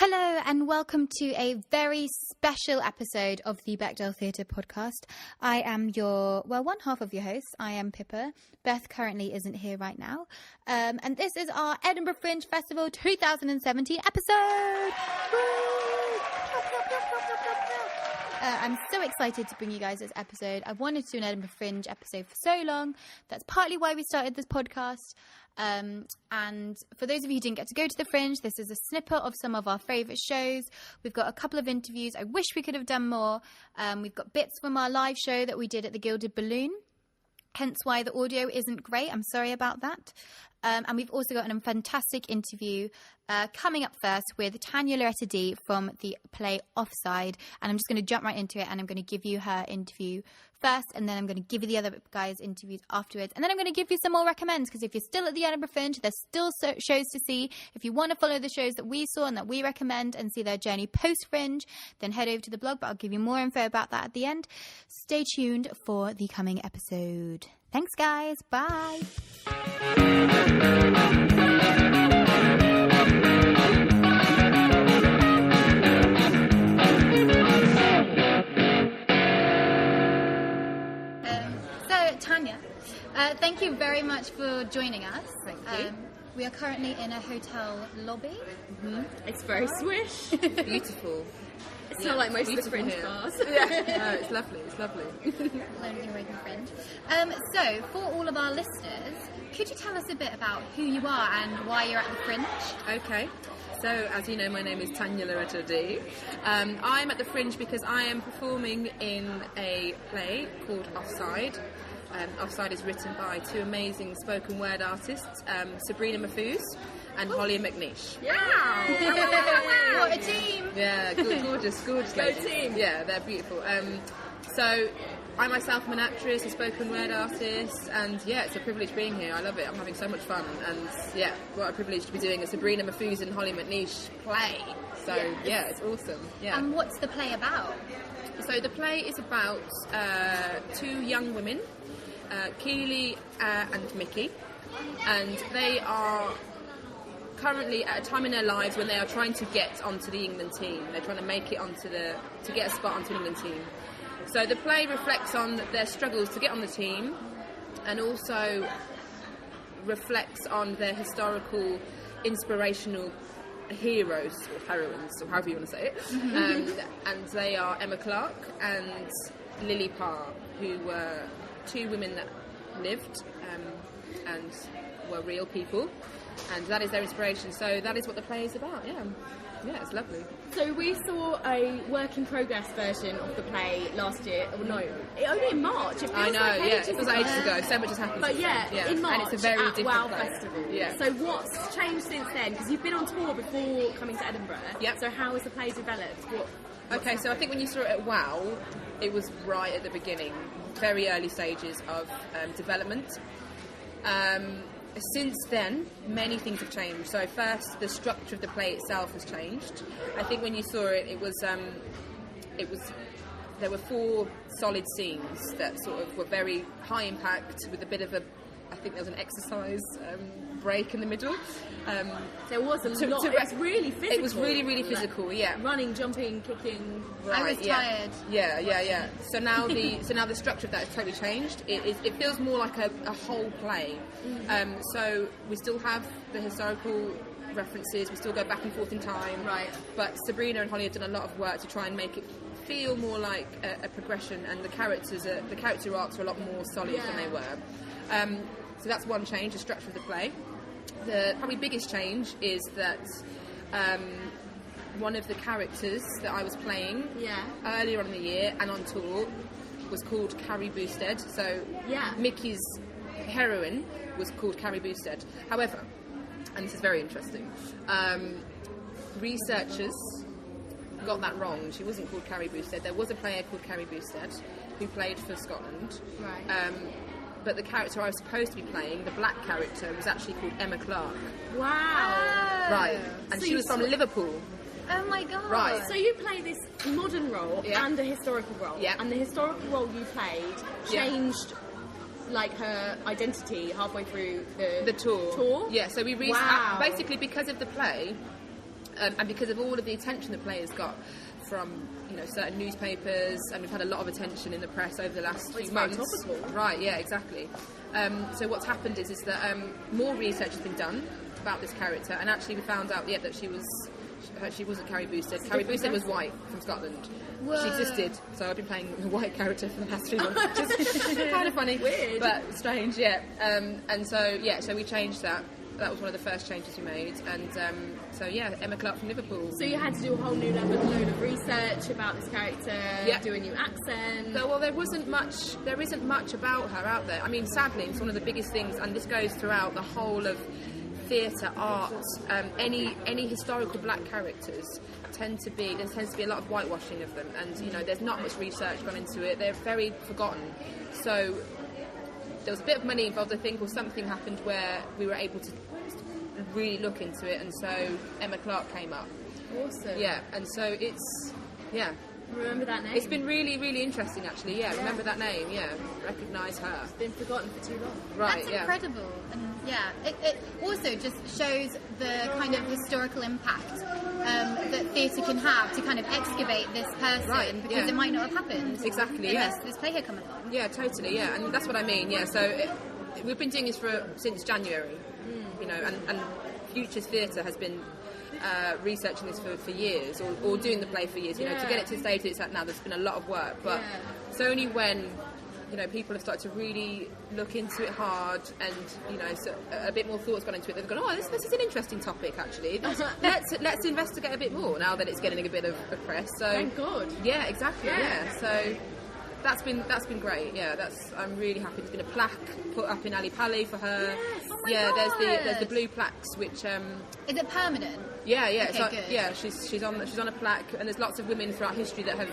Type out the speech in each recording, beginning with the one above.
Hello and welcome to a very special episode of the Bechdel Theatre podcast. I am one half of your host. I am Pippa. Beth currently isn't here right now. And this is our Edinburgh Fringe Festival 2017 episode. I'm so excited to bring you guys this episode. I've wanted to do an Edinburgh Fringe episode for so long. That's partly why we started this podcast. And for those of you who didn't get to go to the Fringe, this is a snippet of some of our favourite shows. We've got a couple of interviews. I wish we could have done more. We've got bits from our live show that we did at the Gilded Balloon. Hence why the audio isn't great. I'm sorry about that. And we've also got a fantastic interview coming up first with Tanya Loretta D from the play Offside. And I'm just going to jump right into it and I'm going to give you her interview first. And then I'm going to give you the other guys' interviews afterwards. And then I'm going to give you some more recommends because if you're still at the Edinburgh Fringe, there's still shows to see. If you want to follow the shows that we saw and that we recommend and see their journey post-Fringe, then head over to the blog. But I'll give you more info about that at the end. Stay tuned for the coming episode. Thanks, guys. Bye. Tanya, thank you very much for joining us. Thank you. We are currently in a hotel lobby. Mm-hmm. It's very swish. Beautiful. It's not like most of the Fringe bars. Yeah, no, it's lovely. It's lovely. Lonely American Fringe. So, for all of our listeners, could you tell us a bit about who you are and why you're at the Fringe? Okay. So, as you know, my name is Tanya Loretta D. I'm at the Fringe because I am performing in a play called Offside. Offside is written by two amazing spoken word artists, Sabrina Mahfouz and Holly McNeish. Yeah! What a team! Yeah, gorgeous ladies. team. Yeah, they're beautiful. So I myself am an actress, a spoken word artist, and yeah, it's a privilege being here. I love it. I'm having so much fun, and yeah, what a privilege to be doing a Sabrina Mahfouz and Holly McNeish play. So yeah, it's awesome. Yeah. And what's the play about? So the play is about two young women, Keely and Mickey, and they are currently at a time in their lives when they are trying to get onto the England team. They're trying to make it to get a spot onto the England team. So the play reflects on their struggles to get on the team and also reflects on their historical, inspirational heroes or heroines, or however you want to say it. And they are Emma Clark and Lily Parr, who were two women that lived and were real people, and that is their inspiration. So that is what the play is about. Yeah, it's lovely. So we saw a work in progress version of the play last year. Oh, no, only in March. It feels I know, like yeah, it was ages ago. So much has happened. But since yeah, then. in March and it's a very at different Wow play. Festival. Yeah. So what's changed since then? Because you've been on tour before coming to Edinburgh. Yep. So how has the play developed? Okay, so I think when you saw it at Wow, it was right at the beginning, very early stages of development. Since then, many things have changed. So first, the structure of the play itself has changed. I think when you saw it, there were 4 solid scenes that sort of were very high impact with a bit of I think there was an exercise break in the middle. There was a lot. It was really physical. It was really physical. Yeah. Running, jumping, kicking. Right, I was tired. Yeah. So now the structure of that has totally changed. It feels more like a whole play. So we still have the historical references. We still go back and forth in time. Right. But Sabrina and Holly have done a lot of work to try and make it feel more like a progression, and the character arcs are a lot more solid than they were. So that's one change, the structure of the play. The probably biggest change is that one of the characters that I was playing earlier on in the year and on tour was called Carrie Boosted. So Mickey's heroine was called Carrie Boosted. However, and this is very interesting, researchers got that wrong. She wasn't called Carrie Boosted. There was a player called Carrie Boosted who played for Scotland. Right. But the character I was supposed to be playing, the black character, was actually called Emma Clark. Wow. Right. And So she was from Liverpool. Oh my god. Right. So you play this modern role and a historical role. Yeah. And the historical role you played changed like her identity halfway through the tour. Yeah, so we basically because of the play, and because of all of the attention the players got from certain newspapers, and we've had a lot of attention in the press over the last few months. Right, yeah, exactly. So what's happened is that more research has been done about this character, and actually we found out that she wasn't Carrie Boosted. Carrie Boosted was white from Scotland. Whoa. She existed, so I've been playing a white character for the last 3 months, which is kind of funny, weird, but strange, yeah. And so we changed that. That was one of the first changes we made, and Emma Clark from Liverpool. So you had to do a whole new load of research about this character, do a new accent. Well, there isn't much about her out there. I mean, sadly, it's one of the biggest things, and this goes throughout the whole of theatre, art. Any historical black characters there tends to be a lot of whitewashing of them, and there's not much research gone into it. They're very forgotten. So there was a bit of money involved, I think, or something happened where we were able to really look into it, and so Emma Clark came up. Awesome. Yeah, and so it's, Remember that name? It's been really, really interesting, actually. Yeah, remember that name. Yeah, recognise her. It's been forgotten for too long. Right. That's incredible, and it also just shows the kind of historical impact that theatre can have to kind of excavate this person, because it might not have happened. Exactly. Unless this play had come along. Yeah, totally. Yeah, and that's what I mean. Yeah, so we've been doing this since January. And Futures Theatre has been researching this for years, or doing the play for years. To get it to the stage it's at now, there's been a lot of work, but it's only when people have started to really look into it hard, and so a bit more thought's gone into it. They've gone, oh, this is an interesting topic, actually. Let's investigate a bit more now that it's getting a bit of press. So thank God. Yeah, exactly. Yeah. So that's been great. Yeah, I'm really happy. There's been a plaque put up in Ali Pali for her. Yes. Oh my God. There's the blue plaques, which is it permanent? Yeah. Okay, good. Yeah, she's on a plaque, and there's lots of women throughout history that have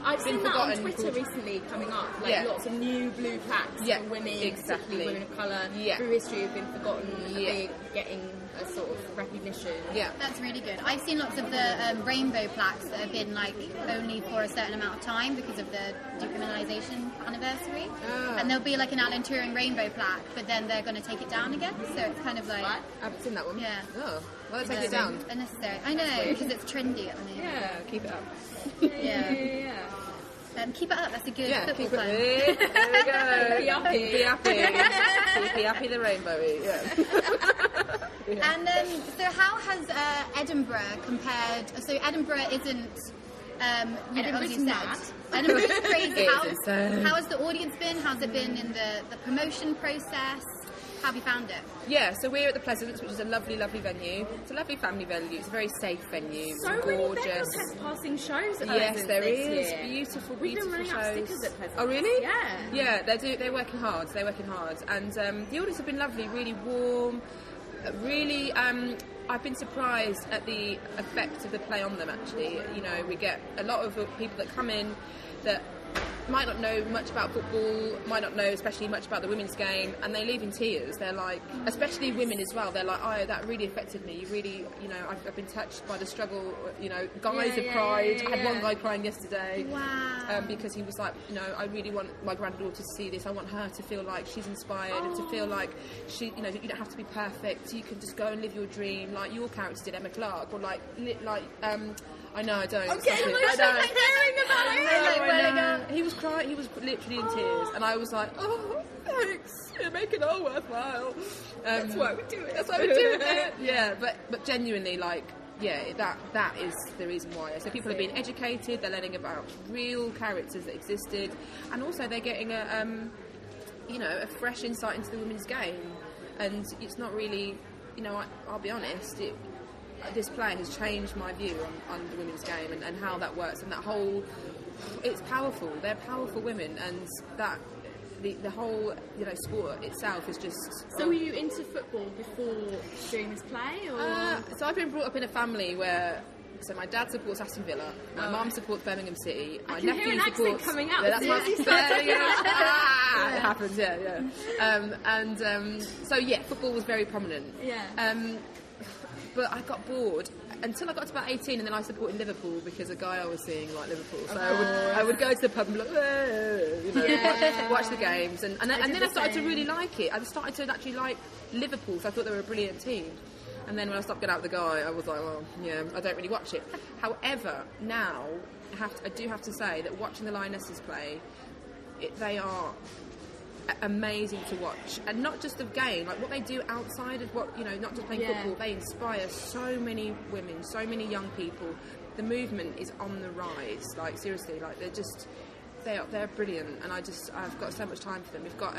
I've been seen that forgotten. on Twitter recently coming up, lots of new blue plaques for women, particularly women of colour, through history have been forgotten, getting a sort of recognition. Yeah, that's really good. I've seen lots of the rainbow plaques that have been only for a certain amount of time because of the decriminalisation anniversary, and there'll be an Alan Turing rainbow plaque, but then they're going to take it down again. So it's kind of like I haven't seen that one. Yeah. Oh, well, take it down. Unnecessary. I know, because it's trendy at the moment. Yeah, keep it up. Yeah. Keep it up. That's a good football keep plan. It. There we go. Be happy. Be happy. Be happy. The rainbowy. Yeah. And so how has Edinburgh compared? So Edinburgh isn't. Edinburgh's mad. Edinburgh's crazy. How insane. has the audience been? How's it been in the promotion process? How have you found it? Yeah, so we're at the Pleasance, which is a lovely, lovely venue. It's a lovely family venue. It's a very safe venue. It's gorgeous. Many passing shows at Yes, there is. Year. Beautiful, We've beautiful been running shows. out stickers at Pleasance. Oh, really? Yeah. Yeah, they're working hard. And the audience have been lovely, really warm. Really, I've been surprised at the effect of the play on them, actually. We get a lot of people that come in that might not know much about football, might not know especially much about the women's game, and they leave in tears. They're like, especially women as well, they're like, oh, that really affected me. You really, I've been touched by the struggle. Guys have cried. I had one guy crying yesterday. Wow. Because he was like, I really want my granddaughter to see this. I want her to feel like she's inspired and to feel like she, you don't have to be perfect. You can just go and live your dream, like your character did, Emma Clark, or I know, I don't. I'm getting emotional hearing about it. I know. He was crying. He was literally in tears, and I was like, "Oh, thanks. You're making it all worthwhile." That's why we do it. That's why we do it. Yeah, but genuinely, that is the reason why. So people are being educated. They're learning about real characters that existed, and also they're getting a fresh insight into the women's game. And it's not really, I'll be honest. This play has changed my view on the women's game and how that works, and that whole, it's powerful. They're powerful women, and that the whole sport itself is just. So were you into football before doing this play, or? So I've been brought up in a family where. So my dad supports Aston Villa, my mum supports Birmingham City, my nephew supports. Coming out. Yeah, that's my it happens. Yeah. So football was very prominent. Yeah. But I got bored until I got to about 18, and then I supported Liverpool because a guy I was seeing liked Liverpool. So I would go to the pub and watch the games, and then I started to really like it. I started to actually like Liverpool, so I thought they were a brilliant team. And then when I stopped Get Out the Guy, I was like, well, yeah, I don't really watch it. However, now I do have to say that watching the Lionesses play, they are amazing to watch, and not just the game, like what they do outside of what, not just playing football. They inspire so many women, so many young people. The movement is on the rise, like seriously, like they're brilliant, and I've got so much time for them. We've got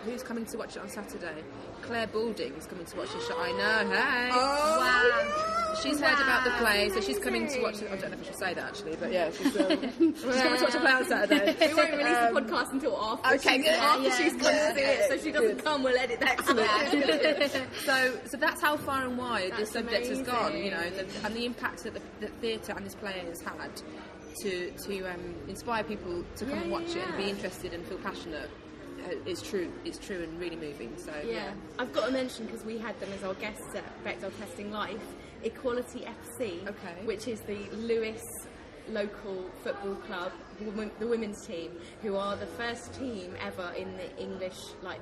who's coming to watch it on Saturday? Claire Balding's coming to watch the show. I know, hey. Oh, wow. She's heard about the play, so she's coming to watch it. I don't know if I should say that actually, but yeah, she's coming to watch the play on Saturday. We won't release the podcast until after she's come to see it, so she doesn't come, we'll edit that. So that's how far and wide this subject has gone, and the impact that the theatre and this play has had to inspire people to come and watch it and be interested and feel passionate. It's true and really moving. So yeah. I've got to mention, because we had them as our guests at Bechdel Testing Life, Equality FC, which is the Lewis local football club, the women's team, who are the first team ever in the English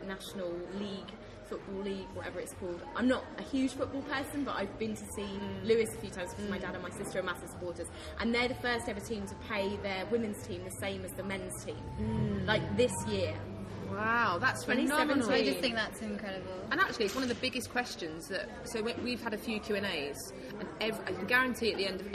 National League, Football League, whatever it's called. I'm not a huge football person, but I've been to see Lewis a few times because my dad and my sister are massive supporters, and they're the first ever team to pay their women's team the same as the men's team, this year. Wow, that's phenomenal. I just think that's incredible. And actually, it's one of the biggest questions we've had a few Q&As, and I can guarantee at the end of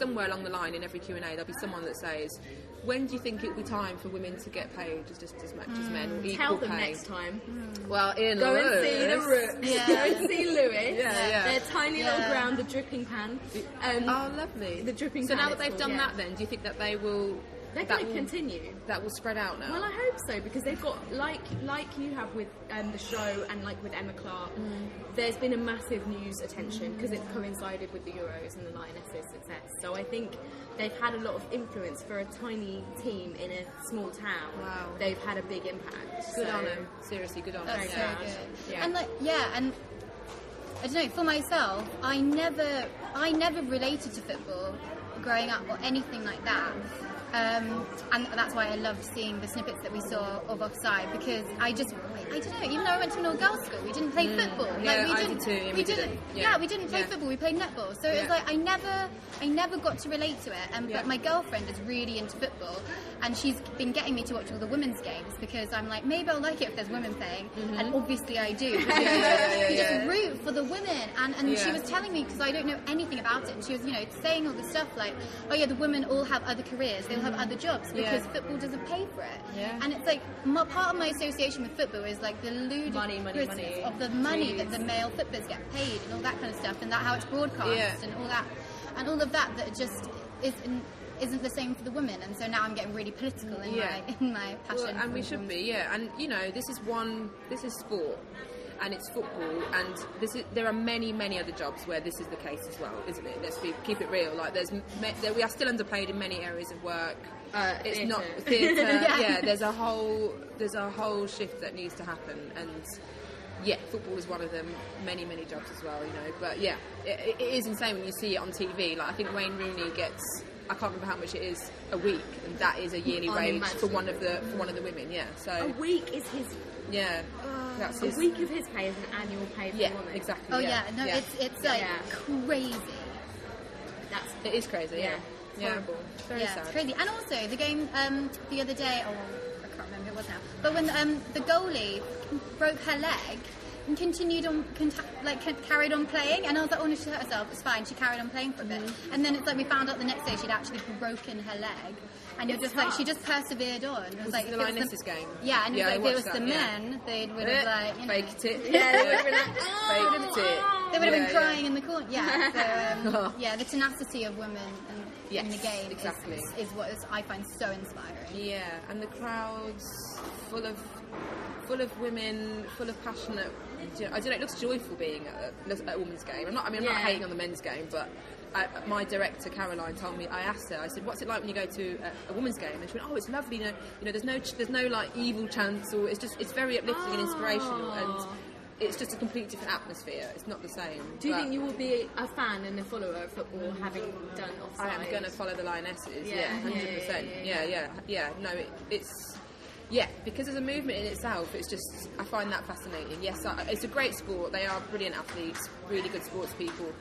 somewhere along the line in every Q&A, there'll be someone that says, when do you think it will be time for women to get paid just as much as men, or equal Tell them pay? Next time. Well, in Go Lewis. and see the Rooks. Yeah. Go and see Lewis. Yeah. Their tiny little ground, the dripping pan. Oh, lovely. The dripping so pan. now that they've done that, then, do you think that they will... They're going to continue. That will spread out now. Well, I hope so, because they've got, like you have with the show and with Emma Clark, there's been a massive news attention because it's coincided with the Euros and the Lionesses' success. So I think they've had a lot of influence for a tiny team in a small town. Wow. They've had a big impact. Good on them. Seriously, good on them. That's so good. Yeah. And and I don't know, for myself, I never related to football growing up or anything like that. And that's why I loved seeing the snippets that we saw of Offside, because I don't know, even though I went to an all-girls school, we didn't play football. Yeah, I did too. We didn't play football, we played netball. So it was like I never got to relate to it. But my girlfriend is really into football, and she's been getting me to watch all the women's games, because I'm like, maybe I'll like it if there's women playing, and obviously I do. You just root for the women, and she was telling me, because I don't know anything about it, and she was saying all this stuff like, oh yeah, the women all have other careers, they'll have other jobs because football doesn't pay for it. And it's like part of my association with football is like the ludicrousness of the money that the male footballers get paid and all that kind of stuff, and that how it's broadcast and all that, and all of that just isn't the same for the women. And so now I'm getting really political in my passion. Well, and we should be, and this is sport. And it's football, and there are many other jobs where this is the case as well, isn't it? Let's keep it real. Like we are still underpaid in many areas of work. It's not theatre. There's a whole shift that needs to happen, and football is one of them. Many jobs as well, But it is insane when you see it on TV. Like I think Wayne Rooney gets, I can't remember how much it is a week, and that is a yearly wage for one of the women. Yeah, so a week is his. Yeah. That's a week of his pay is an annual pay for a woman. Exactly. Oh it's like crazy. It is crazy. Yeah. Horrible. Very sad. It's crazy. And also the game the other day. Oh, I can't remember who it was now. But when the goalie broke her leg and continued on, carried on playing, and I was like, oh no, she hurt herself. It's fine. She carried on playing for a bit, and then it's like we found out the next day she'd actually broken her leg. And you're just like, she just persevered on. It was like the Lionesses game. Yeah, and it was like, if it was the men, they would have faked it. Yeah, they would have been faked it. They would have been crying in the corner. Yeah, so the tenacity of women in the game is what I find so inspiring. Yeah, and the crowds full of women, full of passionate. I don't know. It looks joyful being at a women's game. I'm not hating on the men's game, but. My director Caroline told me. I asked her. I said, "What's it like when you go to a women's game?" And she went, "Oh, it's lovely. There's no like evil chants, or it's very uplifting and inspirational, and it's just a completely different atmosphere. It's not the same." Do you think you will be a fan and a follower of football, having done Offside? I am going to follow the Lionesses. Yeah, 100%. Yeah. No, Yeah, because as a movement in itself, it's just, I find that fascinating. Yes, it's a great sport. They are brilliant athletes, really good sports people.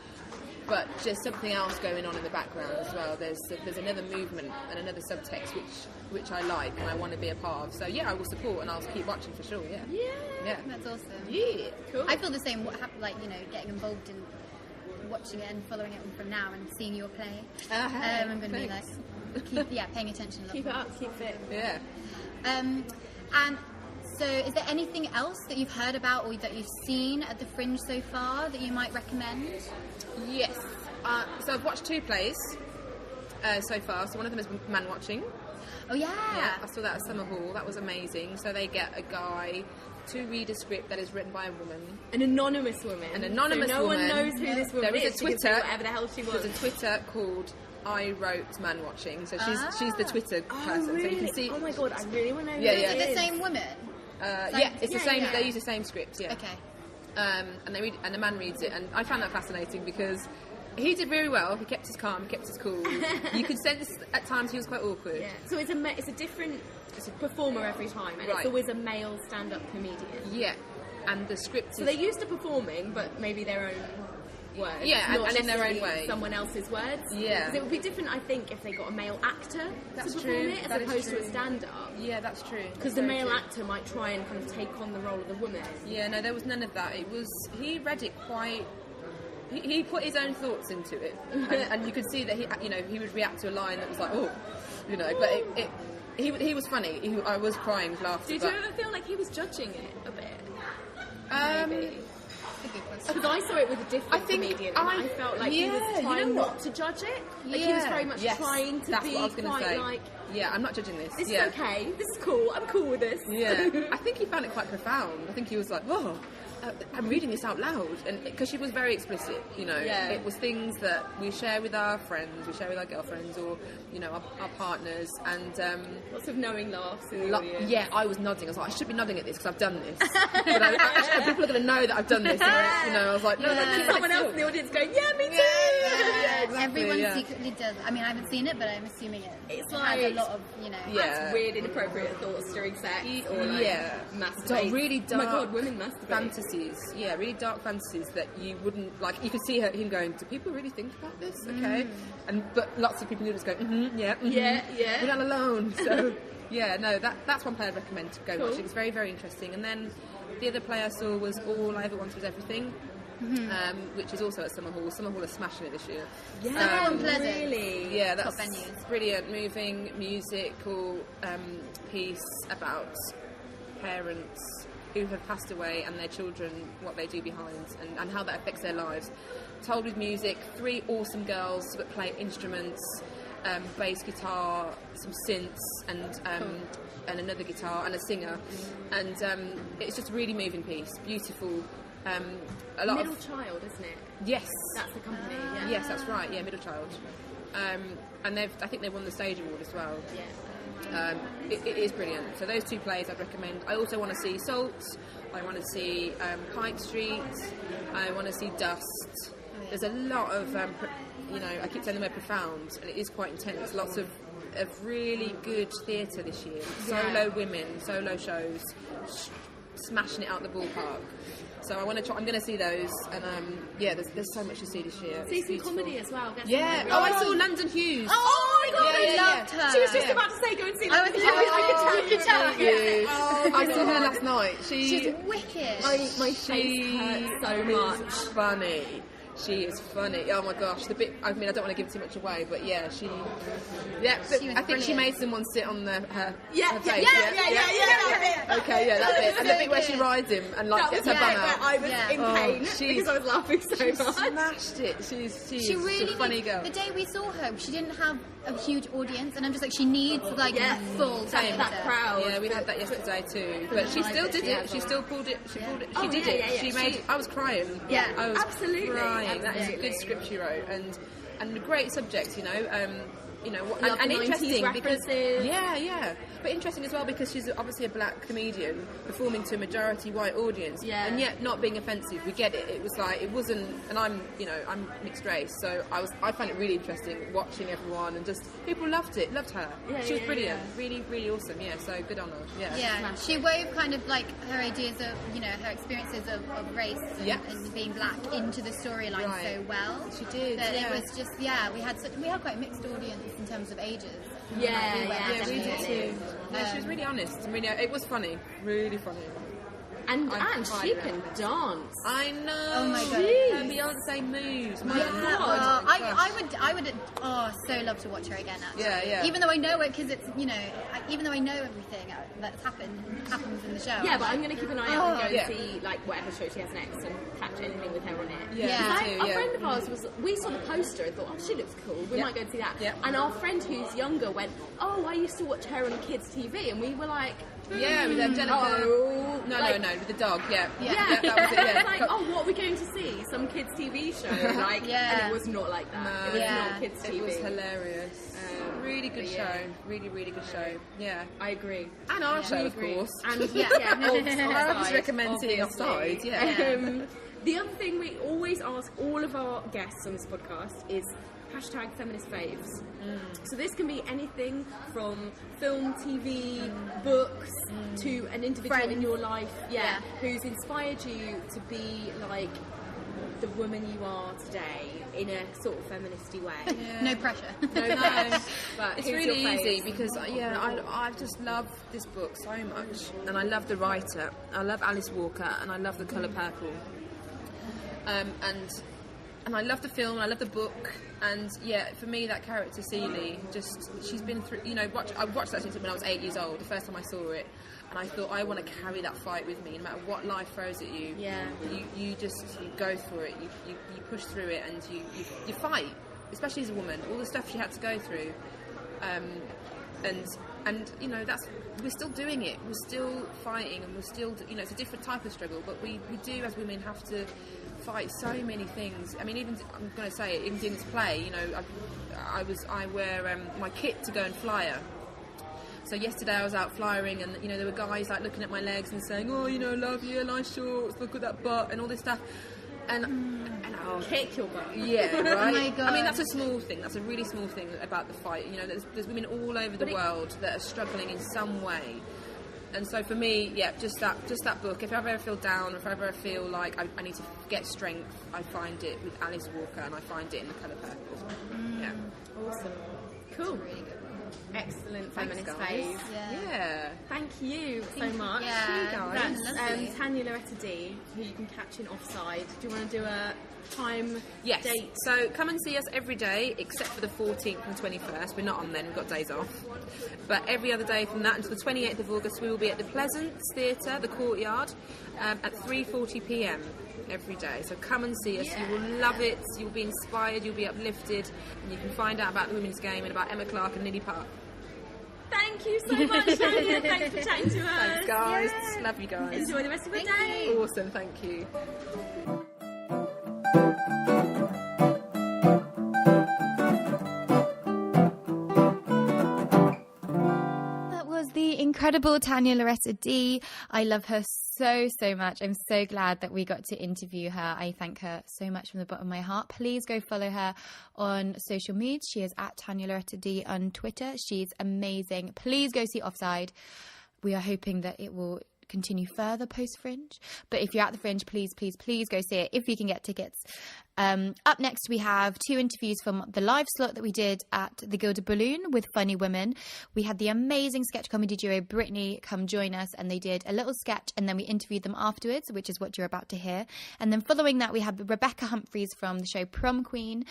But just something else going on in the background as well. There's another movement and another subtext which I like and I want to be a part of. So yeah, I will support and I'll keep watching for sure. Yeah. That's awesome. Yeah, cool. I feel the same. Like, you know, getting involved in watching it and following it from now and seeing your play. I'm going to be like, paying attention. Keep it up, keep fit. Yeah. And so, is there anything else that you've heard about or that you've seen at the Fringe so far that you might recommend? Yes. So I've watched 2 plays so far. So one of them is Man Watching. Oh yeah. Yeah, I saw that at Summer Hall. That was amazing. So they get a guy to read a script that is written by a woman. An anonymous woman. An anonymous so no woman. one knows who this woman is. There is a Twitter. Whatever the hell she was. There's a Twitter called I Wrote Man Watching. So she's the Twitter person. Really? So you can see. Oh my god, I really want to know. Is it the same woman? It's the same. Yeah. They use the same script. Yeah. Okay. And they read, and the man reads it, and I found that fascinating because he did very well. He kept his calm, he kept his cool. You could sense at times he was quite awkward. Yeah. So it's a different performer every time, and it's always a male stand-up comedian. Yeah. And the script. So they're used to performing, but maybe their own words. Yeah, and in their own way. Someone else's words. Yeah. Because it would be different, I think, if they got a male actor to perform true. it, as That is opposed to true. a stand-up. Yeah, that's true. Because the male actor might try and kind of take on the role of the woman. Yeah, no, there was none of that. It was, he read it quite. He put his own thoughts into it, and you could see that he would react to a line that was like, oh, but he was funny. I was crying with laughter. Did you ever feel like he was judging it a bit? Maybe. Because I saw it with a different comedian, and I felt like he was trying not to judge it. Like he was very much trying to be quite like. Yeah, I'm not judging this. This is okay. This is cool. I'm cool with this. Yeah, I think he found it quite profound. I think he was like, whoa. I'm reading this out loud, and because she was very explicit, it was things that we share with our friends, we share with our girlfriends, or our partners, and lots of knowing laughs in the audience. Yeah, I was nodding. I was like, I should be nodding at this because I've done this. But people are going to know that I've done this. And I was like, no, someone else in the audience going, yeah, me too. Yeah, exactly, everyone secretly does. I mean, I haven't seen it, but I'm assuming it. It's has a lot of that's weird, inappropriate thoughts during sex, or masturbate. Really dark. Oh my god, women masturbate. Fantasies, really dark fantasies that you wouldn't like. You could see him going, do people really think about this? Okay, but lots of people who just go, yeah, we're not alone. So that's one play I'd recommend to go watch. It was very, very interesting. And then the other play I saw was All I Ever Wanted Was Everything. Which is also at Summer Hall. Summer Hall is smashing it this year. Yeah, really. Yeah, that's top venues. Brilliant, moving musical piece about parents who have passed away and their children, what they do behind, and how that affects their lives. Told with music, 3 awesome girls that play instruments, bass guitar, some synths, and another guitar, and a singer. And it's just a really moving piece, beautiful. A lot Middle Child, isn't it? Yes. That's the company. Yeah. Yes, that's right. Yeah, Middle Child. And I think they won the stage award as well. Yeah. It is brilliant. So those 2 plays I'd recommend. I also want to see Salt. I want to see Pike Street. I want to see Dust. There's a lot of, I keep saying the word profound, and it is quite intense. Lots of really good theatre this year. Solo women, solo shows, smashing it out the ballpark. So I want to try. I'm going to see those, and there's so much to see this year. See some comedy as well. I saw London Hughes. Oh my god, I loved her. She was just about to say go and see London Hughes. I could tell. I saw her last night. She's wicked. My face hurts so much. Funny. She is funny. Oh my gosh, the bit. I mean, I don't want to give too much away, but yeah, she. Yeah, I think she made someone sit on her face. Yeah. Okay, yeah, that bit, and the bit where she rides him and gets her bum out. I was in pain because I was laughing so much. Smashed it. She's really a funny girl. The day we saw her, she didn't have a huge audience, and I'm just like, she needs full that crowd. Yeah, we had that yesterday too, but she still did it. She still pulled it. She pulled it. She did it. She made. I was crying. Yeah, I was absolutely. crying. That is a good script she wrote, and a great subject. you know, Love and the 90s interesting because references. but interesting as well because she's obviously a black comedian performing to a majority white audience, and yet not being offensive. We get it. It was like it wasn't, and I'm mixed race, so I found it really interesting watching everyone, and just people loved her. She was brilliant, really, really awesome. Yeah, so good on her. Yeah, she wove kind of like her ideas of, you know, her experiences of race and being black into the storyline so well. She did. That it was just we had quite a mixed audience in terms of ages. We did too. No, she was really honest and really. It was funny, really funny. And she can dance. I know. Oh my god. Her Beyonce moves. My god. I would so love to watch her again. Actually. Yeah. Even though I know it, because it's, you know, even though I know everything that's happens in the show. Yeah, but I'm going to keep an eye out and go and see like whatever show she has next and catch anything with her on it. A friend of ours we saw the poster and thought, oh, she looks cool. We might go and see that. Yeah. And our friend who's younger went, oh, I used to watch her on kids' TV, and we were like. Yeah, with Angelica. No, with the dog. Yeah, that was it. Yeah. Like, oh, what are we going to see? Some kids' TV show, like, and it was not like that. No, it was not kids' TV. It was hilarious. Really good show. Really, really good show. Yeah, I agree. And our show, of course. And I was recommending Offside. Yeah. The other thing we always ask all of our guests on this podcast is #feministfaves. So this can be anything from film, TV, books, to an individual in your life, who's inspired you to be like the woman you are today in a sort of feministy way. Yeah. No pressure. No. But it's really easy because I just love this book so much, and I love the writer. I love Alice Walker, and I love The Colour Purple. And I love the film, and I love the book, and for me that character Celie, she's been through, you know, I watched that since when I was 8 years old, the first time I saw it, and I thought I want to carry that fight with me, no matter what life throws at you. You go for it, you push through it, and you fight, especially as a woman, all the stuff she had to go through, and you know, we're still doing it, we're still fighting, and we're still, you know, it's a different type of struggle, but we do as women have to fight so many things. I mean, even I'm going to say it, even doing this play, you know, I wear my kit to go and flyer. So yesterday I was out flyering, and you know, there were guys like looking at my legs and saying, oh, you know, love you, nice shorts, look at that butt, and all this stuff, and I'll kick your butt. Yeah, right. Oh my God. I mean, that's a small thing. That's a really small thing about the fight. You know, there's women all over the world that are struggling in some way. And so for me, just that book. If I ever feel down, or if I ever feel like I need to get strength, I find it with Alice Walker, and I find it in The Colour Purple. Yeah. Awesome. Cool. Really good. Excellent Thanks, feminist guys. phase. Yeah. Thank you so much. Yeah, That's Tanya Loretta D, who you can catch in Offside. Do you want to do a time, date? So come and see us every day except for the 14th and 21st. We're not on then, we've got days off. But every other day from that until the 28th of August, we will be at the Pleasance Theatre, the Courtyard, at 3:40 p.m. every day. So come and see us. You will love it. You'll be inspired. You'll be uplifted, and you can find out about the women's game and about Emma Clark and Lily Park. Thank you so much, Tanya. Thanks for chatting to us. Thanks, guys. Love you guys. Enjoy the rest of your day. Awesome. Thank you. The incredible Tanya Loretta D. I love her so much. I'm so glad that we got to interview her. I thank her so much from the bottom of my heart. Please go follow her on social media. She is at Tanya Loretta D on Twitter. She's amazing. Please go see Offside. We are hoping that it will continue further post Fringe, but if you're at the Fringe, please go see it if you can get tickets. Up next we have 2 interviews from the live slot that we did at the Gilded Balloon with funny women. We had the amazing sketch comedy duo Brittany come join us, and they did a little sketch, and then we interviewed them afterwards, which is what you're about to hear. And then following that we had Rebecca Humphries from the show Prom Queen.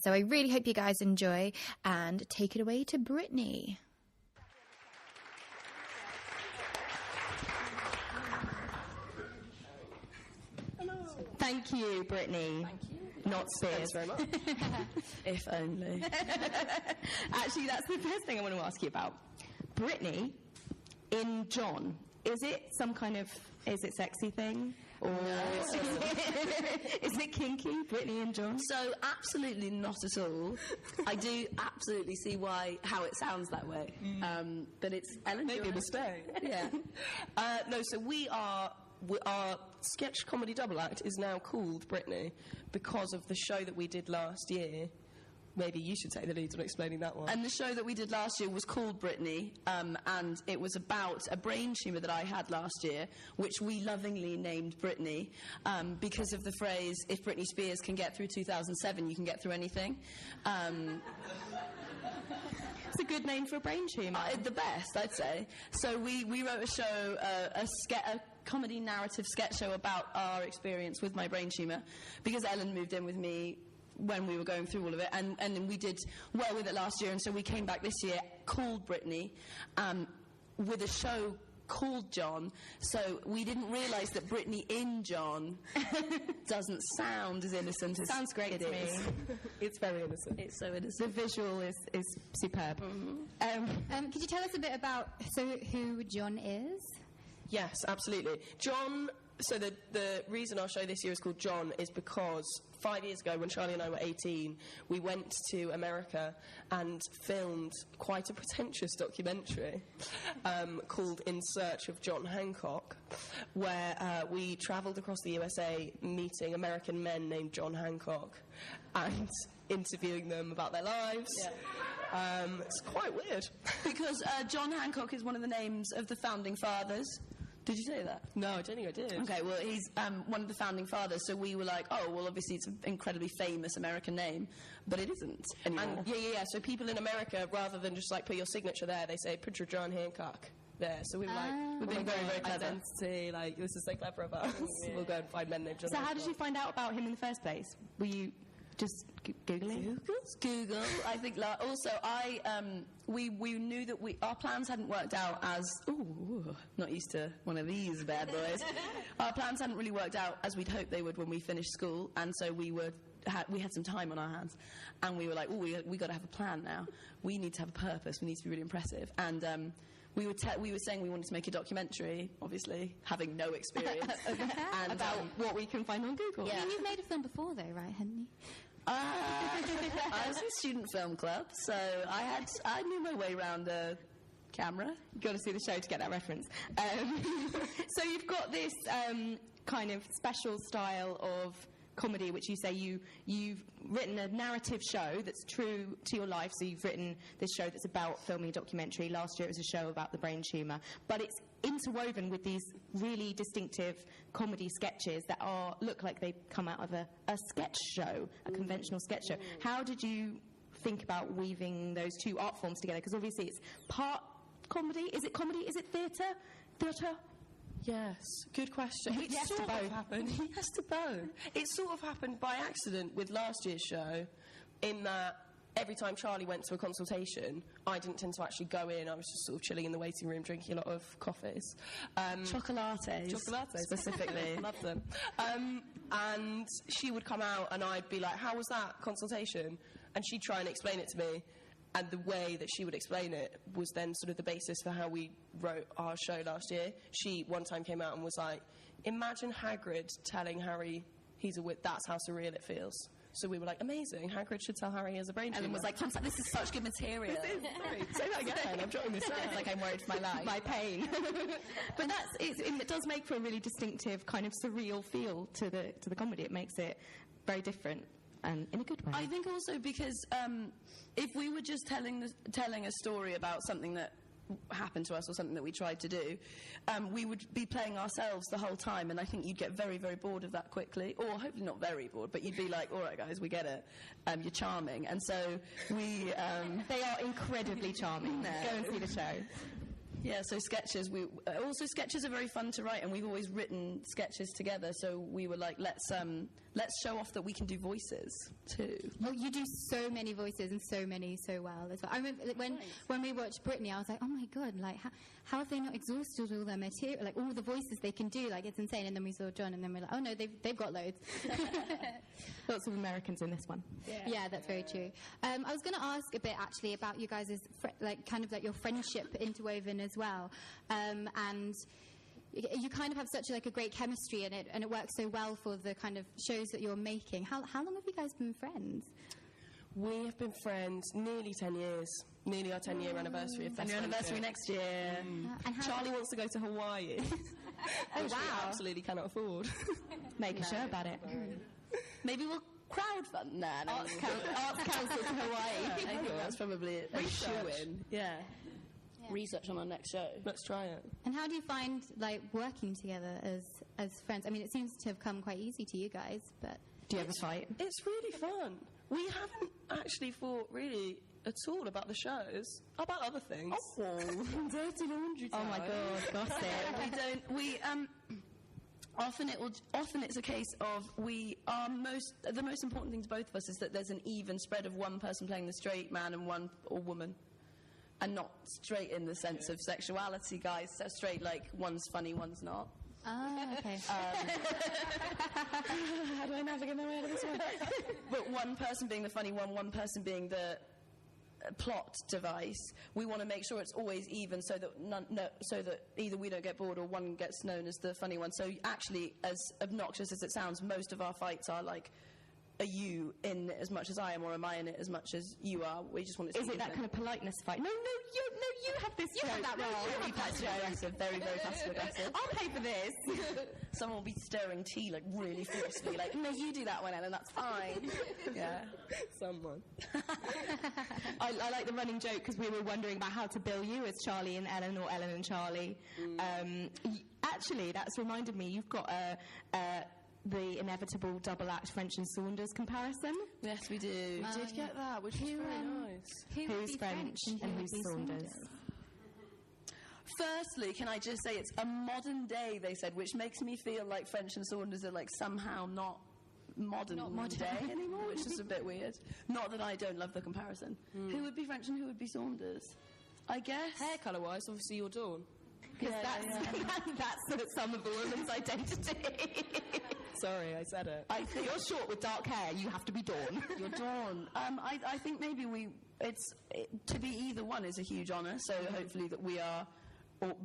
So I really hope you guys enjoy, and take it away to Brittany. Thank you, Brittany. Thank you. Not Spears. Thanks very much. If only. Actually, that's the first thing I want to ask you about. Brittany, in John, is it some kind of, is it sexy thing? Or is it kinky, Brittany and John? So absolutely not at all. I do absolutely see how it sounds that way. But it's Ellen. Maybe a mistake. Yeah. No, so our sketch comedy double act is now called Brittany because of the show that we did last year. Maybe you should take the lead on explaining that one. And the show that we did last year was called Brittany, and it was about a brain tumour that I had last year, which we lovingly named Brittany, because of the phrase, if Britney Spears can get through 2007, you can get through anything. It's a good name for a brain tumour. The best, I'd say. So we wrote a show, a comedy narrative sketch show about our experience with my brain tumour, because Ellen moved in with me when we were going through all of it, and then we did well with it last year, and so we came back this year called Brittany, with a show called John, so we didn't realise that Brittany in John doesn't sound as innocent as sounds great it to is. me. It's very innocent. It's so innocent. The visual is superb. Could you tell us a bit about who John is? Yes, absolutely. John, so the reason our show this year is called John is because 5 years ago, when Charly and I were 18, we went to America and filmed quite a pretentious documentary called In Search of John Hancock, where we travelled across the USA meeting American men named John Hancock and interviewing them about their lives. Yeah. It's quite weird. Because John Hancock is one of the names of the founding fathers. Did you say that? No, I don't think I did. Okay, well, he's one of the founding fathers, so we were like, oh, well, obviously it's an incredibly famous American name, but it isn't anymore. And yeah. So people in America, rather than just, like, put your signature there, they say, put your John Hancock there. So we were like, we're being very, very clever. Identity, like, this is so clever of us. Yeah. We'll go and find men named John So Hancock. how did you find out about him in the first place? Were you just Googling? Google. I think also we knew that our plans hadn't worked out as not used to one of these bad boys. Our plans hadn't really worked out as we'd hoped they would when we finished school, and so we had some time on our hands, and we were like, we got to have a plan now. We need to have a purpose. We need to be really impressive, and we were saying we wanted to make a documentary, obviously having no experience, and about what we can find on Google. Yeah. I mean, you've made a film before, though, right, hadn't you? I was in student film club, so I knew my way around the camera. You've got to see the show to get that reference. So you've got this kind of special style of comedy, which you say you've written a narrative show that's true to your life. So you've written this show that's about filming a documentary. Last year it was a show about the brain tumour, but it's interwoven with these really distinctive comedy sketches that look like they come out of a sketch show, a conventional sketch show. How did you think about weaving those two art forms together? Because obviously it's part comedy. Is it comedy? Is it theatre? Yes, good question. It Yes to sort both. of happened. Yes to both. It sort of happened by accident with last year's show, in that every time Charly went to a consultation, I didn't tend to actually go in. I was just sort of chilling in the waiting room, drinking a lot of coffees. Chocolates. Specifically. Love them. And she would come out and I'd be like, how was that consultation? And she'd try and explain it to me. And the way that she would explain it was then sort of the basis for how we wrote our show last year. She one time came out and was like, imagine Hagrid telling Harry he's a wit, that's how surreal it feels. So we were like, amazing, Hagrid should tell Harry he has a brain tumour. Ellen was like, this is such good material. Say that again, I'm jotting this down. It's like I'm worried for my life. My pain. But it does make for a really distinctive kind of surreal feel to the comedy. It makes it very different. And in a good way. I think also because if we were just telling a story about something that happened to us or something that we tried to do, we would be playing ourselves the whole time, and I think you'd get very, very bored of that quickly, or hopefully not very bored, but you'd be like, all right, guys, we get it. You're charming. And so we... They are incredibly charming. Go and see the show. Yeah, so sketches. Sketches are very fun to write, and we've always written sketches together. So we were like, let's show off that we can do voices too. Well, you do so many voices and so well as well. I remember when we watched Brittany, I was like, oh my god, like how have they not exhausted all their material, like all the voices they can do? Like, it's insane. And then we saw John, and then we're like, oh no, they've got loads. Lots of Americans in this one. Yeah, that's very true. I was going to ask a bit actually about you guys' your friendship interwoven as well, and you kind of have such like a great chemistry, and it works so well for the kind of shows that you're making. How long have you guys been friends? We have been friends nearly 10 years. Nearly our 10-year anniversary of Best And your anniversary next year. And Charly wants to go to Hawaii. Which we absolutely cannot afford. Make a show about it. Maybe we'll crowdfund. Nah, no. Arts Council to Hawaii. I think that's probably a shoe-in. Yeah. Research on our next show. Let's try it. And how do you find like working together as friends? I mean, it seems to have come quite easy to you guys, but Do you ever fight? It's really fun. We haven't actually thought really at all about the shows, about other things. Oh, dirty laundry Oh my God, gossip. we don't. We often it's a case of the most important thing to both of us is that there's an even spread of one person playing the straight man and one or woman, and not straight in the sense of sexuality, guys. So straight like one's funny, one's not. okay. How do I navigate my way out of this one? But one person being the funny one person being the plot device. We want to make sure it's always even, so that either we don't get bored or one gets known as the funny one. So actually, as obnoxious as it sounds, most of our fights are like, are you in it as much as I am, or am I in it as much as you are? We just want it to Is be it that even. kind of politeness fight? No, you have this. You have that role. You Very passive aggressive. Very, very passive aggressive. I'll pay for this. Someone will be stirring tea like really forcefully, like, no, you do that one, Ellen. That's fine. Yeah. Someone. I like the running joke because we were wondering about how to bill you as Charly and Ellen or Ellen and Charly. Actually, that's reminded me. You've got the inevitable double act French and Saunders comparison. Yes, we do. We did get that, which was very nice. Who's French and who's Saunders? Firstly, can I just say it's a modern day, they said, which makes me feel like French and Saunders are like somehow not modern day anymore, which is a bit weird. Not that I don't love the comparison. Who would be French and who would be Saunders? I guess. Hair colour-wise, obviously you're Dawn. Because that's some of the woman's identity. Sorry, I said it. I think you're short with dark hair. You have to be Dawn. You're Dawn. I think maybe to be either one is a huge honour. So hopefully that we are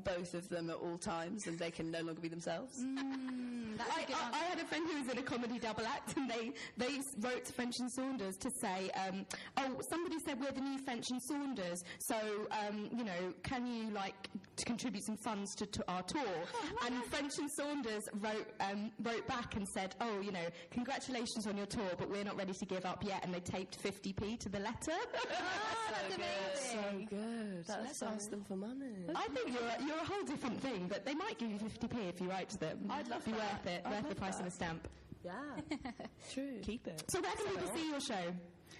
both of them at all times, and they can no longer be themselves. I had a friend who was in a comedy double act, and they wrote to French and Saunders to say, somebody said we're the new French and Saunders, so can you to contribute some funds to our tour? And French and Saunders wrote back and said, congratulations on your tour, but we're not ready to give up yet, and they taped 50p to the letter. That's amazing. So good. Let's ask them for money. I think you're a whole different thing, but they might give you 50p if you write to them. I'd love be that. worth it, worth the price of a stamp. Yeah. True. Keep it. So where can people see your show?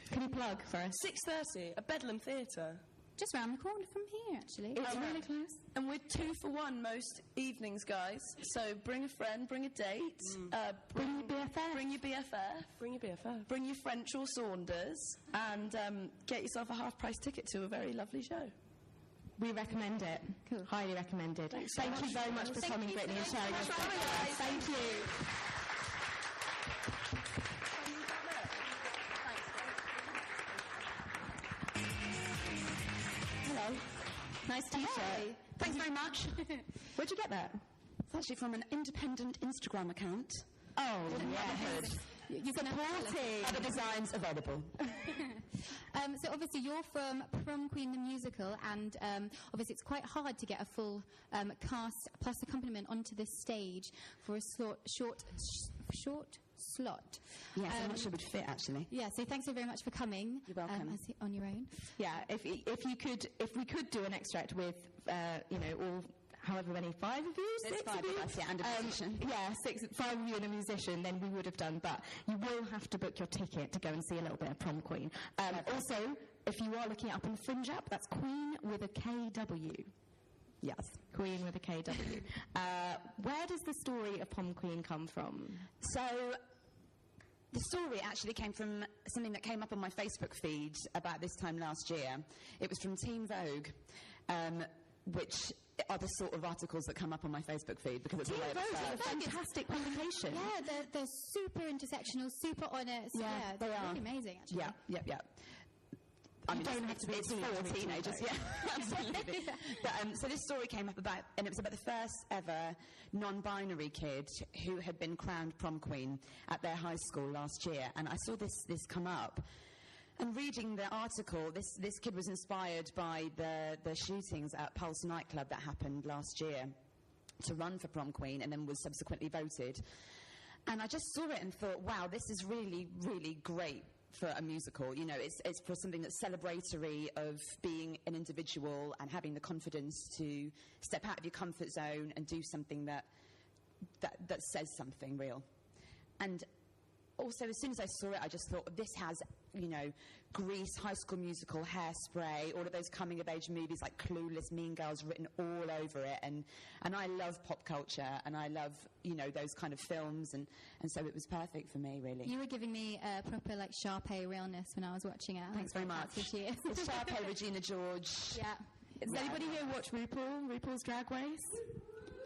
Can you plug for us? 6:30 at Bedlam Theatre. Just round the corner from here, actually. It's really close. And we're 2 for 1 most evenings, guys. So bring a friend, bring a date. Bring your BFF. Bring your BFF. Bring your BFF. Bring your French or Saunders. And get yourself a half-price ticket to a very lovely show. We recommend it. Cool. Highly recommended. Thank you very much for coming, Brittany, and sharing your story. Thank you. Hello. Nice t-shirt. Thanks very much. Where'd you get that? It's actually from an independent Instagram account. Oh, yes. You're supporting. Other designs available. So obviously you're from Prom Queen the Musical, and obviously it's quite hard to get a full cast plus accompaniment onto this stage for a short slot. Yes, I'm not sure it would fit actually. Yeah, so thanks so very much for coming. You're welcome. On your own. Yeah, if we could do an extract with all however many, 5 of you? There's 5 of us, yeah, and a musician. Yeah, 5 of you and a musician, then we would have done, but you will have to book your ticket to go and see a little bit of Prom Queen. Also, if you are looking it up on the Fringe app, that's Queen with a KW. Yes, Queen with a KW. Where does the story of Prom Queen come from? So, the story actually came from something that came up on my Facebook feed about this time last year. It was from Teen Vogue, which are the sort of articles that come up on my Facebook feed because it's Teen a way of Vogue is a fantastic publication. Yeah, they're super intersectional, super honest. Yeah, they they're are. really amazing, actually. Yeah. I mean, don't have to be it's for teenagers, yeah, absolutely. But, so this story came up and it was about the first ever non-binary kid who had been crowned prom queen at their high school last year, and I saw this come up. And reading the article, this kid was inspired by the shootings at Pulse nightclub that happened last year to run for prom queen, and then was subsequently voted. And I just saw it and thought, wow, this is really, really great for a musical. You know, it's for something that's celebratory of being an individual and having the confidence to step out of your comfort zone and do something that says something real. And also, as soon as I saw it, I just thought, this has, you know, Grease, High School Musical, Hairspray, all of those coming-of-age movies like Clueless, Mean Girls written all over it. And I love pop culture, and I love, you know, those kind of films, and so it was perfect for me, really. You were giving me a proper, like, Sharpay realness when I was watching it. Thanks very much. It's Sharpay, Regina George. Yeah. Does anybody here watch RuPaul's Drag Race?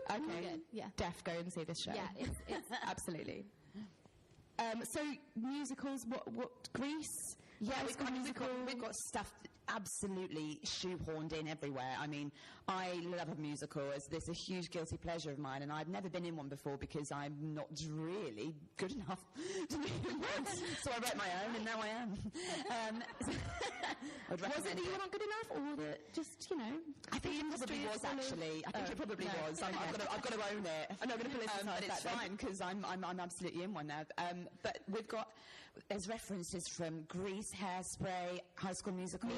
Okay. Good. Yeah. Def, go and see this show. Yeah, it's absolutely. So musicals, what Grease? Yeah, we've got stuff absolutely shoehorned in everywhere. I mean, I love a musical. It's a huge guilty pleasure of mine, and I've never been in one before because I'm not really good enough to be in one. So I wrote my own, and now I am. Was it that you were not good enough, or that just, you know? I think it probably was, actually. I think it probably was. I've got to own it. I'm not going to politicise but it's fine, because I'm absolutely in one now. But there's references from Grease, Hairspray, High School Musical,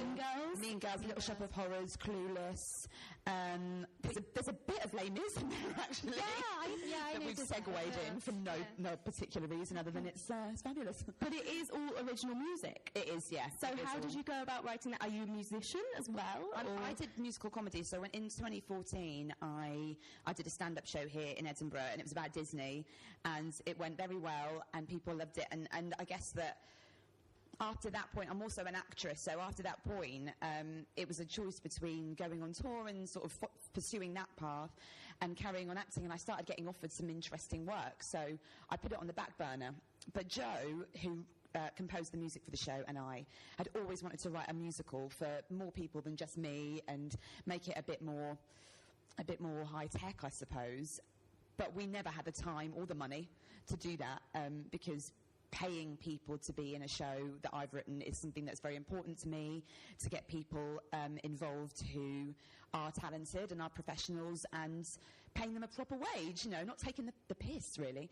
Mean Girls, Little Shop of Horrors, Clueless. There's a bit of Les Mis in there, actually. I that we've segued in for no particular reason other than it's fabulous. But it is all original music. It is, yes. So how did you go about writing that? Are you a musician as well? I did musical comedy. So in 2014, I did a stand-up show here in Edinburgh, and it was about Disney, and it went very well, and people loved it. And I guess that after that point, I'm also an actress, so after that point, it was a choice between going on tour and sort of pursuing that path and carrying on acting, and I started getting offered some interesting work, so I put it on the back burner. But Joe, who composed the music for the show, and I had always wanted to write a musical for more people than just me and make it a bit more high-tech, I suppose. But we never had the time or the money to do that, because paying people to be in a show that I've written is something that's very important to me, to get people involved who are talented and are professionals, and paying them a proper wage, you know, not taking the piss, really.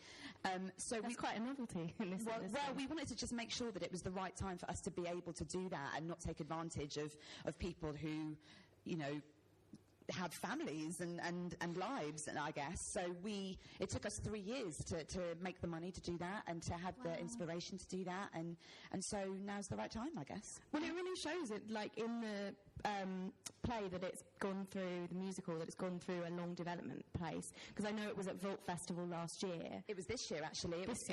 So that's quite a novelty in this industry. Well, we wanted to just make sure that it was the right time for us to be able to do that and not take advantage of people who, you know, have families and lives, and I guess. So it took us 3 years to make the money to do that and to have the inspiration to do that, and so now's the right time, I guess. Well, it really shows it, like in the play, that it's gone through, the musical, that it's gone through a long development place, because I know it was at Vault Festival last year. It was this year, actually. It was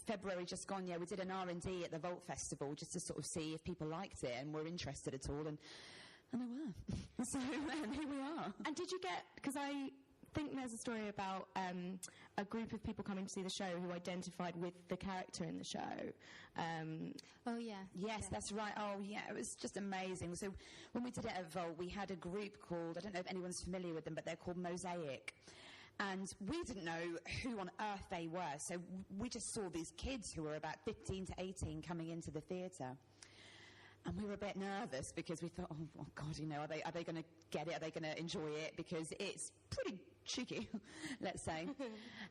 February just gone. Yeah, we did an R&D at the Vault Festival just to sort of see if people liked it and were interested at all, and they were. So here we are. And did you get, because I think there's a story about a group of people coming to see the show who identified with the character in the show. Oh, yeah. Yes, that's right. Oh, yeah, it was just amazing. So when we did it at Volt, we had a group called, I don't know if anyone's familiar with them, but they're called Mosaic. And we didn't know who on earth they were. So we just saw these kids who were about 15 to 18 coming into the theatre. And we were a bit nervous because we thought, oh God, you know, are they going to get it? Are they going to enjoy it? Because it's pretty cheeky, let's say.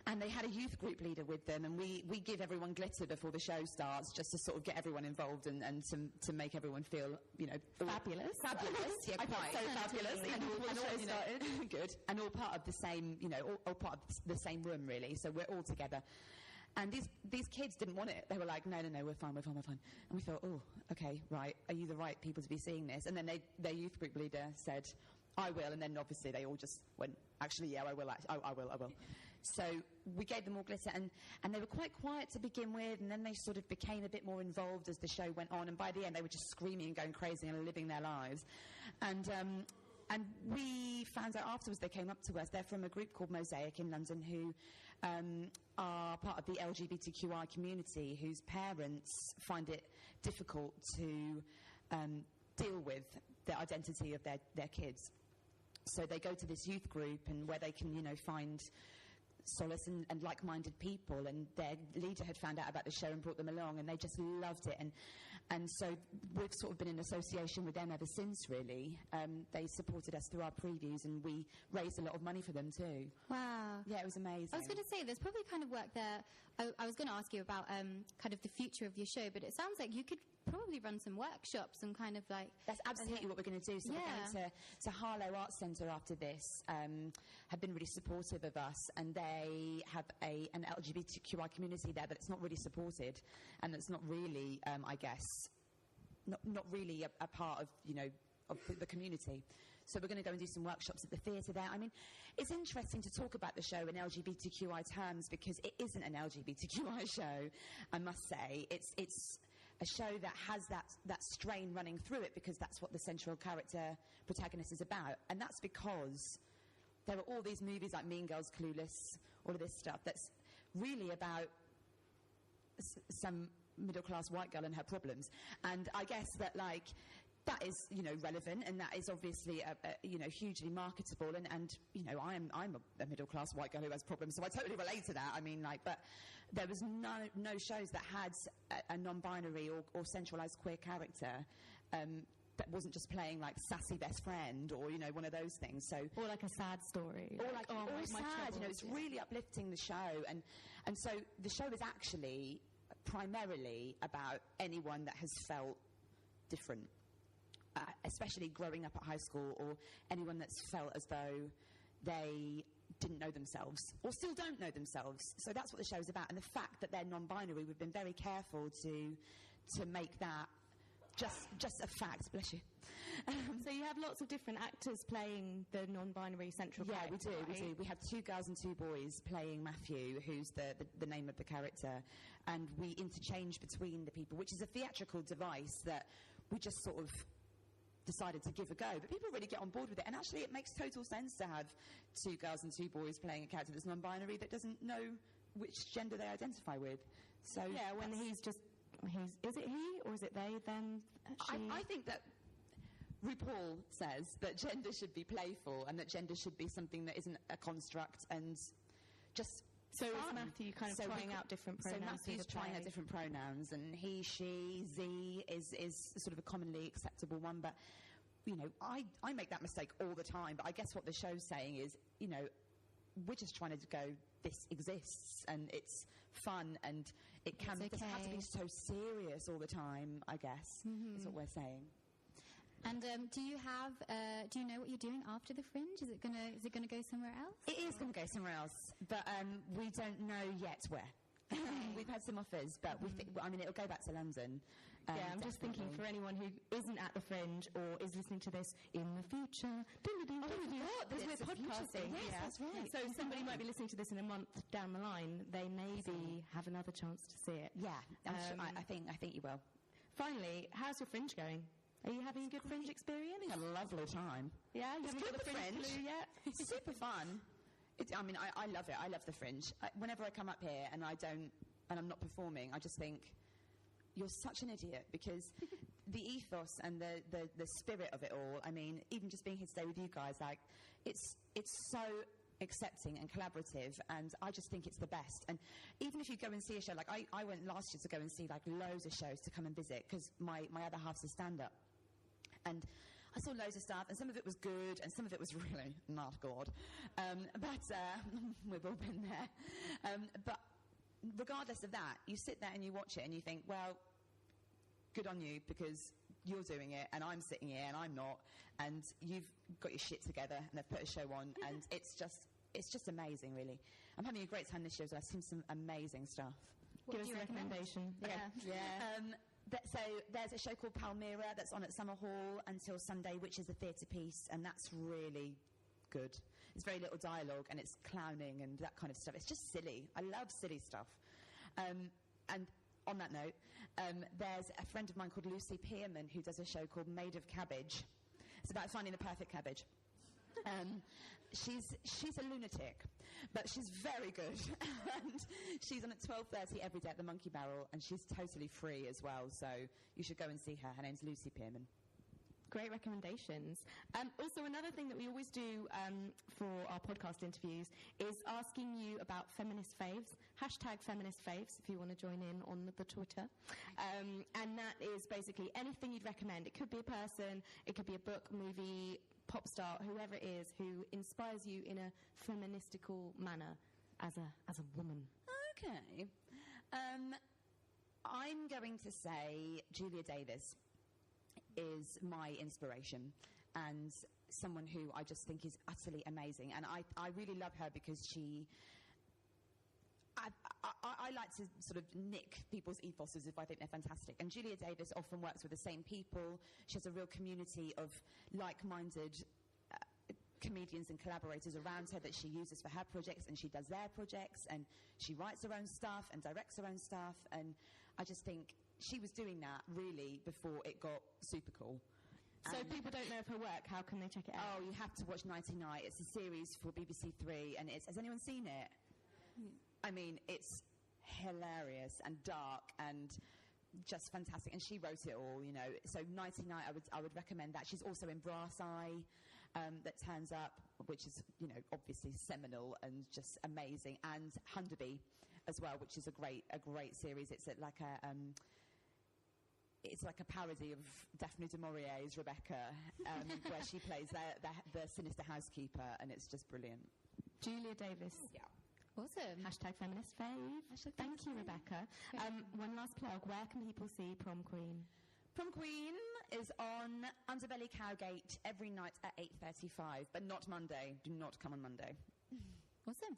And they had a youth group leader with them, and we give everyone glitter before the show starts, just to sort of get everyone involved and to make everyone feel, you know, fabulous. Fabulous, yeah, I quite. So fabulous. And all started. Good. And all part of the same, you know, all part of the same room, really. So we're all together. And these kids didn't want it. They were like, no, we're fine. And we thought, oh, okay, right, are you the right people to be seeing this? And then their youth group leader said, I will. And then obviously they all just went, actually, yeah, I will. I will. So we gave them all glitter, and they were quite quiet to begin with, and then they sort of became a bit more involved as the show went on. And by the end, they were just screaming and going crazy and living their lives. And we found out afterwards, they came up to us. They're from a group called Mosaic in London, who are part of the LGBTQI community, whose parents find it difficult to deal with the identity of their kids. So they go to this youth group and where they can, find solace and like-minded people, and their leader had found out about the show and brought them along, and they just loved it, and so we've sort of been in association with them ever since, really. They supported us through our previews, and we raised a lot of money for them too. Wow. Yeah, it was amazing. I was going to say, there's probably kind of work there. I was going to ask you about kind of the future of your show, but it sounds like you could probably run some workshops and kind of like... That's absolutely what we're going to do. So we're going to Harlow Arts Centre after this, have been really supportive of us, and they have an LGBTQI community there, but it's not really supported, and it's not really, I guess, not really a part of, of the community. So we're going to go and do some workshops at the theatre there. I mean, it's interesting to talk about the show in LGBTQI terms because it isn't an LGBTQI show, I must say. It's a show that has that strain running through it because that's what the central character protagonist is about. And that's because there are all these movies like Mean Girls, Clueless, all of this stuff that's really about some middle-class white girl and her problems. And I guess that, that is, relevant, and that is obviously, hugely marketable. And I'm a middle-class white girl who has problems, so I totally relate to that. I mean, but there was no shows that had a non-binary or centralised queer character that wasn't just playing sassy best friend or one of those things. So or like a sad story, or sad. It's really uplifting the show, and so the show is actually primarily about anyone that has felt different. Especially growing up at high school, or anyone that's felt as though they didn't know themselves or still don't know themselves. So that's what the show's about. And the fact that they're non-binary, we've been very careful to make that just a fact. Bless you. So you have lots of different actors playing the non-binary central character. Yeah, we do. We have 2 girls and 2 boys playing Matthew, who's the name of the character, and we interchange between the people, which is a theatrical device that we just sort of decided to give a go, but people really get on board with it, and actually it makes total sense to have 2 girls and 2 boys playing a character that's non-binary that doesn't know which gender they identify with. So yeah, when is it he or is it they then? I think that RuPaul says that gender should be playful and that gender should be something that isn't a construct and just So is Matthew kind of trying out different pronouns? So Matthew's trying out different pronouns, and he, she, Z is sort of a commonly acceptable one. But, I make that mistake all the time. But I guess what the show's saying is, we're just trying to go, this exists, and it's fun, and it doesn't have to be so serious all the time, I guess, is what we're saying. And do you know what you're doing after the Fringe? Is it gonna go somewhere else? It is going to go somewhere else, but we don't know yet where. We've had some offers, but it'll go back to London. I'm just thinking for anyone who isn't at the Fringe or is listening to this in the future. We're podcasting. Yes, that's right. So somebody might be listening to this in a month down the line. They maybe have another chance to see it. Yeah, I think you will. Finally, how's your Fringe going? Are you having a good Fringe experience? Having a lovely time. Yeah, you haven't got the Fringe flu yet? It's super fun. I love it. I love the Fringe. Whenever I come up here and I'm not performing, I just think, you're such an idiot, because the ethos and the spirit of it all, even just being here today with you guys, it's so accepting and collaborative, and I just think it's the best. And even if you go and see a show, I went last year to go and see loads of shows to come and visit, because my other half's a stand-up. And I saw loads of stuff, and some of it was good, and some of it was really not good. But we've all been there. But regardless of that, you sit there and you watch it, and you think, well, good on you, because you're doing it, and I'm sitting here, and I'm not, and you've got your shit together, and they've put a show on, and it's just amazing, really. I'm having a great time this year as well. I've seen some amazing stuff. Give us a recommendation. Yeah. So there's a show called Palmyra that's on at Summer Hall until Sunday, which is a theatre piece, and that's really good. It's very little dialogue, and it's clowning and that kind of stuff. It's just silly. I love silly stuff. And on that note, there's a friend of mine called Lucy Pearman who does a show called Made of Cabbage. It's about finding the perfect cabbage. She's a lunatic, but she's very good. And she's on at 12:30 every day at the Monkey Barrel, and she's totally free as well, so you should go and see her. Her name's Lucy Pearman. Great recommendations. Also, another thing that we always do for our podcast interviews is asking you about feminist faves. Hashtag feminist faves if you want to join in on the Twitter. And that is basically anything you'd recommend. It could be a person, it could be a book, movie, pop star, whoever it is who inspires you in a feministical manner as a woman. Okay. I'm going to say Julia Davis is my inspiration and someone who I just think is utterly amazing. And I really love her because I like to sort of nick people's ethoses if I think they're fantastic. And Julia Davis often works with the same people. She has a real community of like-minded comedians and collaborators around her that she uses for her projects, and she does their projects, and she writes her own stuff and directs her own stuff. And I just think she was doing that really before it got super cool. So if people don't know of her work, how can they check it out? Oh, you have to watch Nighty Night. It's a series for BBC Three, and has anyone seen it? I mean, it's hilarious and dark and just fantastic. And she wrote it all, you know. So Nighty Night, I would recommend that. She's also in Brass Eye, that turns up, which is, you know, obviously seminal and just amazing. And Hunderby as well, which is a great series. It's like a parody of Daphne du Maurier's Rebecca, where she plays the sinister housekeeper, and it's just brilliant. Julia Davis. Yeah. Awesome. Hashtag feminist fave. Thank you, Rebecca. One last plug. Where can people see Prom Queen? Prom Queen is on Underbelly Cowgate every night at 8:35, but not Monday. Do not come on Monday. Awesome.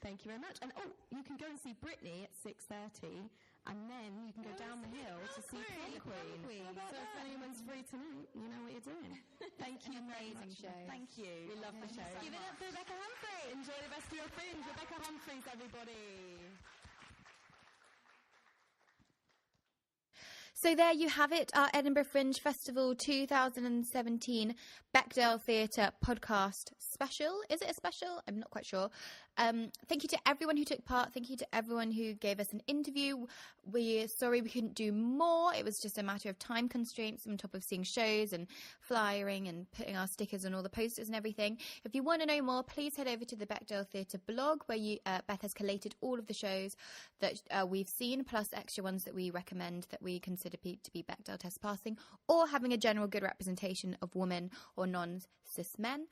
Thank you very much. And you can go and see Britney at 6:30, and then you can go down the hill to see Prom Queen. So if anyone's free tonight, you know what you're doing. Thank you. Amazing show. Thank you. We love the show. Give it up for Rebecca Humphrey. Enjoy the rest of your fringe. Rebecca Humphreys, everybody. So there you have it, our Edinburgh Fringe Festival 2017 Bechdel Theatre podcast special. Is it a special? I'm not quite sure. Thank you to everyone who took part. Thank you to everyone who gave us an interview. We're sorry we couldn't do more. It was just a matter of time constraints on top of seeing shows and flyering and putting our stickers on all the posters and everything. If you want to know more, please head over to the Bechdel Theatre blog, where Beth has collated all of the shows that we've seen, plus extra ones that we recommend that we consider to be Bechdel test passing, or having a general good representation of women or non-cis men.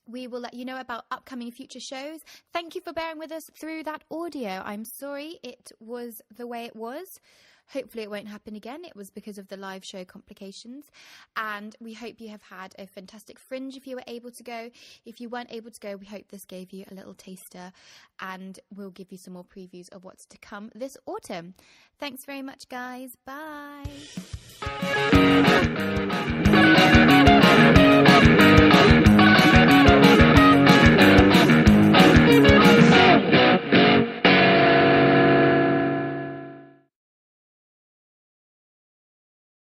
We will let you know about upcoming future shows. Thank you for bearing with us through that audio. I'm sorry it was the way it was. Hopefully it won't happen again. It was because of the live show complications. And we hope you have had a fantastic Fringe if you were able to go. If you weren't able to go, we hope this gave you a little taster, and we'll give you some more previews of what's to come this autumn. Thanks very much, guys. Bye.